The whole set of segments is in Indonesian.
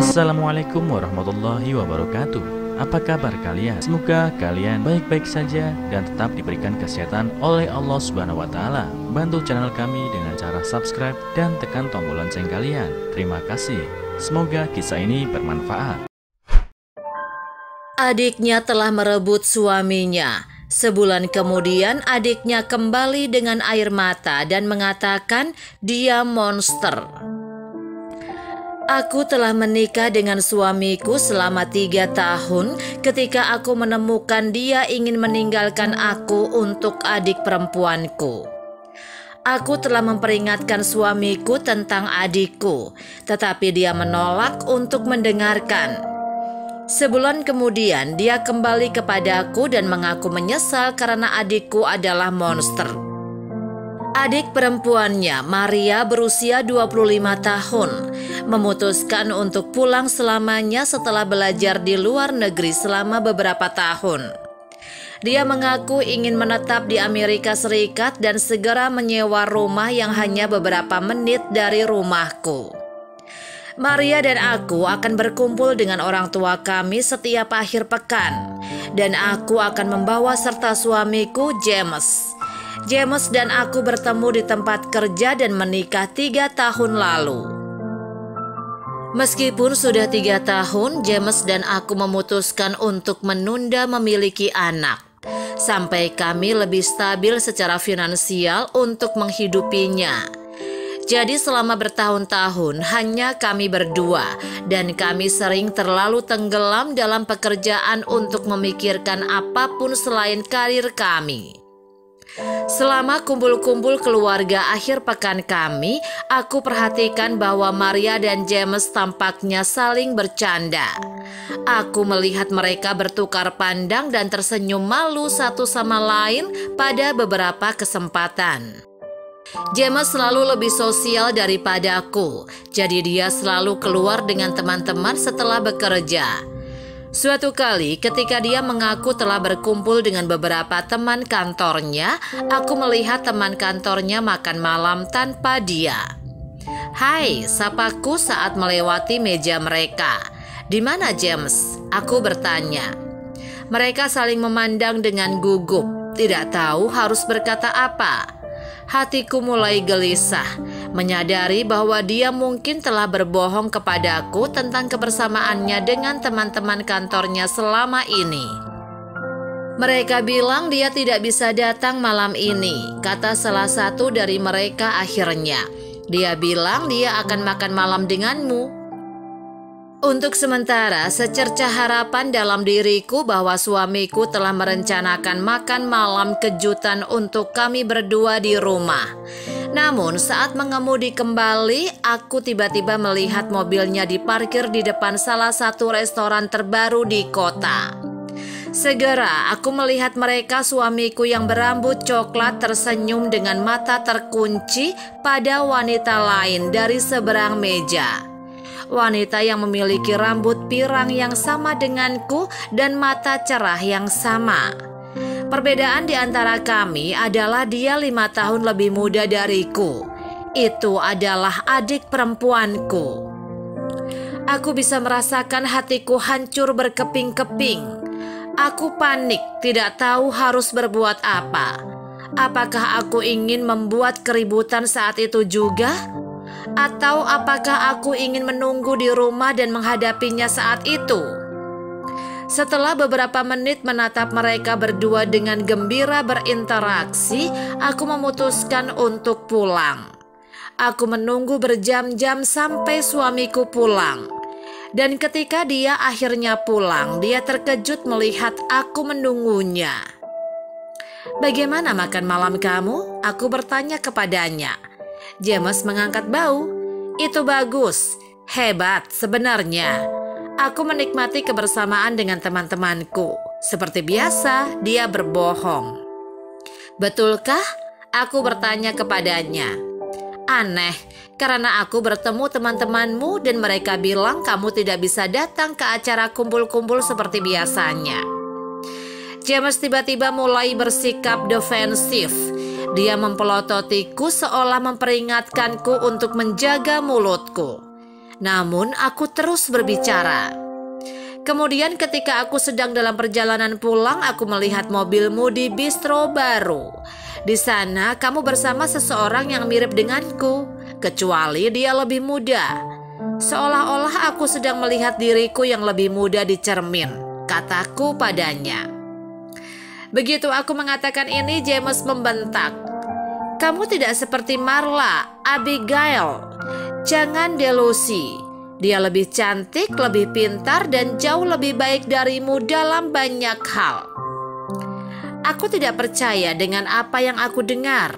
Assalamualaikum warahmatullahi wabarakatuh. Apa kabar kalian? Semoga kalian baik-baik saja dan tetap diberikan kesehatan oleh Allah Subhanahu wa Ta'ala. Bantu channel kami dengan cara subscribe dan tekan tombol lonceng kalian. Terima kasih. Semoga kisah ini bermanfaat. Adiknya telah merebut suaminya. Sebulan kemudian adiknya kembali dengan air mata dan mengatakan dia monster. Aku telah menikah dengan suamiku selama 3 tahun ketika aku menemukan dia ingin meninggalkan aku untuk adik perempuanku. Aku telah memperingatkan suamiku tentang adikku, tetapi dia menolak untuk mendengarkan. Sebulan kemudian dia kembali kepadaku dan mengaku menyesal karena adikku adalah monster. Adik perempuannya, Maria, berusia 25 tahun, memutuskan untuk pulang selamanya setelah belajar di luar negeri selama beberapa tahun. Dia mengaku ingin menetap di Amerika Serikat dan segera menyewa rumah yang hanya beberapa menit dari rumahku. Maria dan aku akan berkumpul dengan orang tua kami setiap akhir pekan, dan aku akan membawa serta suamiku James. James dan aku bertemu di tempat kerja dan menikah 3 tahun lalu. Meskipun sudah 3 tahun, James dan aku memutuskan untuk menunda memiliki anak, sampai kami lebih stabil secara finansial untuk menghidupinya. Jadi selama bertahun-tahun hanya kami berdua, dan kami sering terlalu tenggelam dalam pekerjaan untuk memikirkan apapun selain karir kami. Selama kumpul-kumpul keluarga akhir pekan kami, aku perhatikan bahwa Maria dan James tampaknya saling bercanda. Aku melihat mereka bertukar pandang dan tersenyum malu satu sama lain pada beberapa kesempatan. James selalu lebih sosial daripadaku, jadi dia selalu keluar dengan teman-teman setelah bekerja. Suatu kali ketika dia mengaku telah berkumpul dengan beberapa teman kantornya, aku melihat teman kantornya makan malam tanpa dia. "Hai," sapaku saat melewati meja mereka. "Di mana James?" aku bertanya. Mereka saling memandang dengan gugup, tidak tahu harus berkata apa. Hatiku mulai gelisah, menyadari bahwa dia mungkin telah berbohong kepadaku tentang kebersamaannya dengan teman-teman kantornya selama ini. Mereka bilang dia tidak bisa datang malam ini, kata salah satu dari mereka akhirnya. Dia bilang dia akan makan malam denganmu. Untuk sementara, secercah harapan dalam diriku bahwa suamiku telah merencanakan makan malam kejutan untuk kami berdua di rumah. Namun saat mengemudi kembali, aku tiba-tiba melihat mobilnya diparkir di depan salah satu restoran terbaru di kota. Segera aku melihat mereka, suamiku yang berambut coklat tersenyum dengan mata terkunci pada wanita lain dari seberang meja. Wanita yang memiliki rambut pirang yang sama denganku dan mata cerah yang sama. Perbedaan di antara kami adalah dia 5 tahun lebih muda dariku. Itu adalah adik perempuanku. Aku bisa merasakan hatiku hancur berkeping-keping. Aku panik, tidak tahu harus berbuat apa. Apakah aku ingin membuat keributan saat itu juga? Atau apakah aku ingin menunggu di rumah dan menghadapinya saat itu? Setelah beberapa menit menatap mereka berdua dengan gembira berinteraksi, aku memutuskan untuk pulang. Aku menunggu berjam-jam sampai suamiku pulang. Dan ketika dia akhirnya pulang, dia terkejut melihat aku menunggunya. "Bagaimana makan malam kamu?" aku bertanya kepadanya. James mengangkat bau. "Itu bagus, hebat sebenarnya. Aku menikmati kebersamaan dengan teman-temanku. Seperti biasa, dia berbohong." "Betulkah?" aku bertanya kepadanya. "Aneh, karena aku bertemu teman-temanmu dan mereka bilang kamu tidak bisa datang ke acara kumpul-kumpul seperti biasanya." James tiba-tiba mulai bersikap defensif. Dia mempelototiku seolah memperingatkanku untuk menjaga mulutku. Namun aku terus berbicara. Kemudian ketika aku sedang dalam perjalanan pulang, aku melihat mobilmu di bistro baru. Di sana kamu bersama seseorang yang mirip denganku, kecuali dia lebih muda. Seolah-olah aku sedang melihat diriku yang lebih muda di cermin, kataku padanya. Begitu aku mengatakan ini, James membentak. Kamu tidak seperti Marla, Abigail. Jangan delusi. Dia lebih cantik, lebih pintar, dan jauh lebih baik darimu dalam banyak hal. Aku tidak percaya dengan apa yang aku dengar.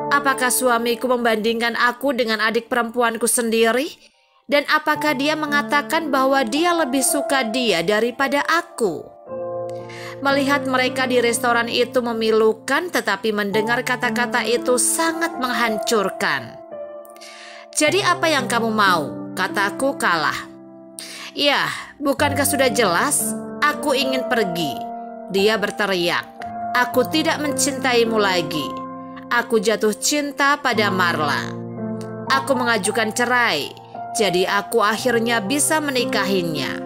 Apakah suamiku membandingkan aku dengan adik perempuanku sendiri? Dan apakah dia mengatakan bahwa dia lebih suka dia daripada aku? Melihat mereka di restoran itu memilukan, tetapi mendengar kata-kata itu sangat menghancurkan. Jadi apa yang kamu mau? Kataku kalah. Ya, bukankah sudah jelas? Aku ingin pergi. Dia berteriak. Aku tidak mencintaimu lagi. Aku jatuh cinta pada Marla. Aku mengajukan cerai. Jadi aku akhirnya bisa menikahinya.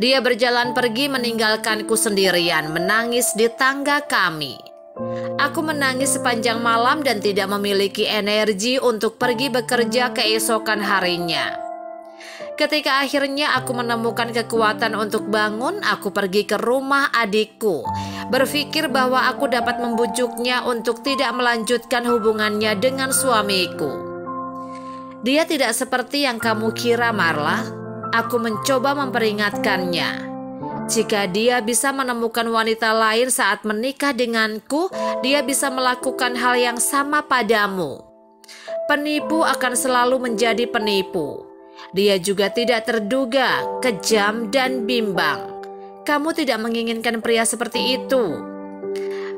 Dia berjalan pergi meninggalkanku sendirian, menangis di tangga kami. Aku menangis sepanjang malam dan tidak memiliki energi untuk pergi bekerja keesokan harinya. Ketika akhirnya aku menemukan kekuatan untuk bangun, aku pergi ke rumah adikku, berpikir bahwa aku dapat membujuknya untuk tidak melanjutkan hubungannya dengan suamiku. Dia tidak seperti yang kamu kira, Marla. Aku mencoba memperingatkannya. Jika dia bisa menemukan wanita lain saat menikah denganku, dia bisa melakukan hal yang sama padamu. Penipu akan selalu menjadi penipu. Dia juga tidak terduga, kejam, dan bimbang. Kamu tidak menginginkan pria seperti itu.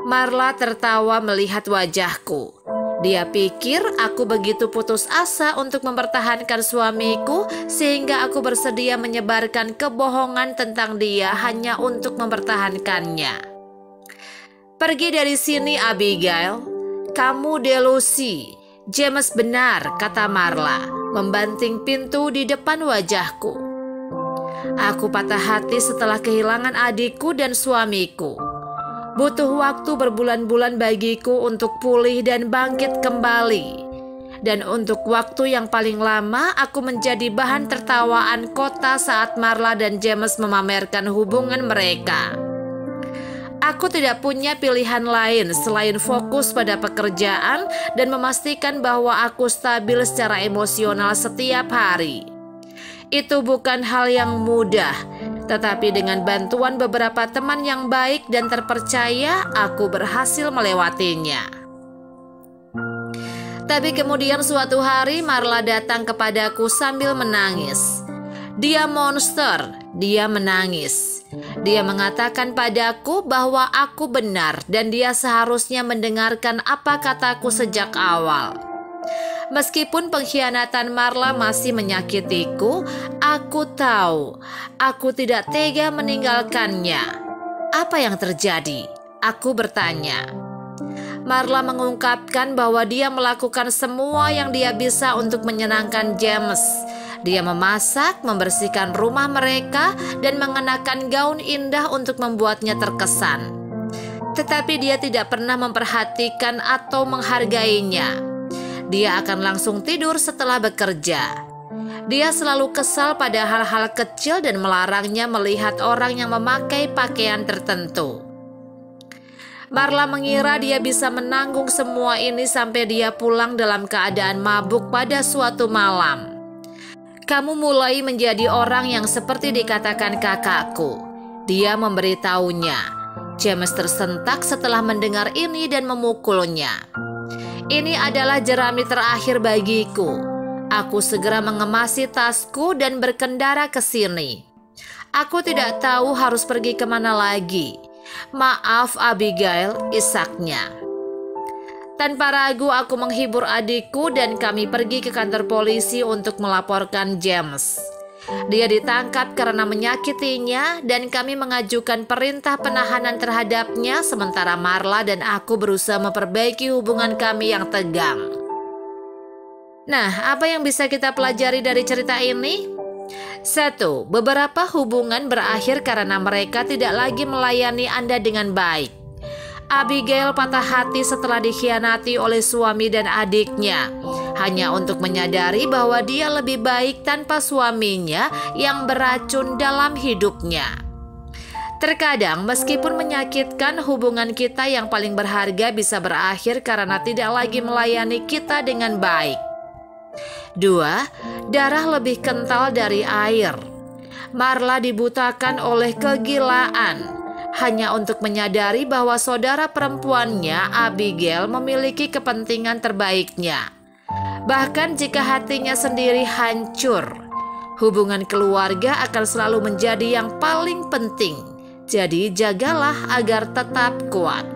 Marla tertawa melihat wajahku. Dia pikir aku begitu putus asa untuk mempertahankan suamiku sehingga aku bersedia menyebarkan kebohongan tentang dia hanya untuk mempertahankannya. Pergi dari sini, Abigail. Kamu delusi. James benar, kata Marla, membanting pintu di depan wajahku. Aku patah hati setelah kehilangan adikku dan suamiku. Butuh waktu berbulan-bulan bagiku untuk pulih dan bangkit kembali. Dan untuk waktu yang paling lama, aku menjadi bahan tertawaan kota saat Marla dan James memamerkan hubungan mereka. Aku tidak punya pilihan lain selain fokus pada pekerjaan dan memastikan bahwa aku stabil secara emosional setiap hari. Itu bukan hal yang mudah, tetapi dengan bantuan beberapa teman yang baik dan terpercaya, aku berhasil melewatinya. Tapi kemudian suatu hari Marla datang kepadaku sambil menangis. Dia monster, dia menangis. Dia mengatakan padaku bahwa aku benar dan dia seharusnya mendengarkan apa kataku sejak awal. Meskipun pengkhianatan Marla masih menyakitiku, aku tahu aku tidak tega meninggalkannya. Apa yang terjadi? Aku bertanya. Marla mengungkapkan bahwa dia melakukan semua yang dia bisa untuk menyenangkan James. Dia memasak, membersihkan rumah mereka, dan mengenakan gaun indah untuk membuatnya terkesan. Tetapi dia tidak pernah memperhatikan atau menghargainya. Dia akan langsung tidur setelah bekerja. Dia selalu kesal pada hal-hal kecil dan melarangnya melihat orang yang memakai pakaian tertentu. Marla mengira dia bisa menanggung semua ini sampai dia pulang dalam keadaan mabuk pada suatu malam. Kamu mulai menjadi orang yang seperti dikatakan kakakku. Dia memberitahunya. James tersentak setelah mendengar ini dan memukulnya. Ini adalah jerami terakhir bagiku. Aku segera mengemasi tasku dan berkendara ke sini. Aku tidak tahu harus pergi kemana lagi. Maaf, Abigail, isaknya. Tanpa ragu aku menghibur adikku dan kami pergi ke kantor polisi untuk melaporkan James. Dia ditangkap karena menyakitinya dan kami mengajukan perintah penahanan terhadapnya sementara Marla dan aku berusaha memperbaiki hubungan kami yang tegang. Nah, apa yang bisa kita pelajari dari cerita ini? 1. Beberapa hubungan berakhir karena mereka tidak lagi melayani Anda dengan baik. Abigail patah hati setelah dikhianati oleh suami dan adiknya, hanya untuk menyadari bahwa dia lebih baik tanpa suaminya yang beracun dalam hidupnya. Terkadang meskipun menyakitkan, hubungan kita yang paling berharga bisa berakhir karena tidak lagi melayani kita dengan baik. 2. Darah lebih kental dari air. Marla dibutakan oleh kegilaan hanya untuk menyadari bahwa saudara perempuannya, Abigail, memiliki kepentingan terbaiknya. Bahkan jika hatinya sendiri hancur, hubungan keluarga akan selalu menjadi yang paling penting. Jadi jagalah agar tetap kuat.